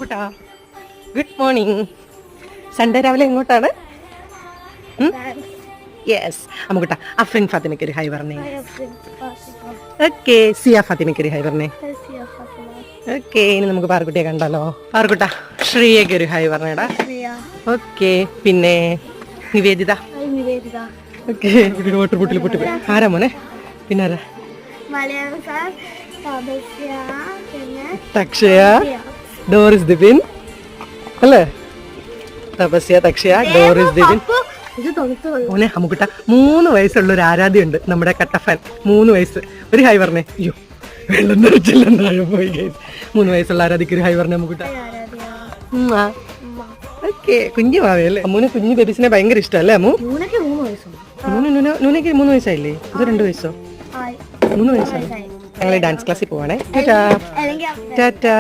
അമ്മുക്കുട്ടാ good morning. Sunday രാവിലെ എങ്ങോട്ടാണ്? Yes അമ്മുക്കുട്ടാ Afrin ഫാത്തിമയ്ക്ക് ഒരു ഹൈ പറഞ്ഞേ. ഓക്കെ സിയ ഫാത്തിമയ്ക്ക് ഒരു ഹൈ പറഞ്ഞേ. ഓക്കെ ഇനി നമുക്ക് പാർക്കുട്ടിയെ കണ്ടാലോ. പാർക്കുട്ടാ ശ്രീയയ്ക്ക് ഒരു ഹൈ പറഞ്ഞേടാ. ഓക്കെ പിന്നെ നിവേദിത. ഓക്കെ ഇവിടെ വാട്ടർ ബോട്ടിൽ പൊട്ടിപ്പോയി. ആരാ മോനെ? പിന്നെ ആരാ? തക്ഷയ, ഡോറിസ് ദിബിൻ അല്ലേ? തപസ്യ, തക്ഷയ, ഡോറിസ് ദിബിൻ. മോനെ അമ്മുക്കുട്ട 3 വയസ്സുള്ള ഒരു ആരാധ്യുണ്ട് നമ്മുടെ കട്ടഫാൻ. 3 വയസ്സ്. ഒരു ഹൈ പറഞ്ഞേ. അയ്യോ വെള്ളം നിറച്ചില്ല പോയി. 3 വയസ്സുള്ള ആരാധിക്ക് ഒരു ഹൈ പറഞ്ഞേ അമ്മുക്കുട്ട. ഓക്കെ കുഞ്ഞു മാവയല്ലേ. അമ്മൂന് കുഞ്ഞു ബേബീസിനെ ഭയങ്കര ഇഷ്ടമല്ലേ അമ്മു? നൂനയ്ക്ക് 3 വയസ്സായില്ലേ? ഇത് 2 വയസ്സോ? 3 വയസ്സായി. ഞങ്ങൾ ഡാൻസ് ക്ലാസ്സിൽ പോവാണേ. ടാറ്റാ.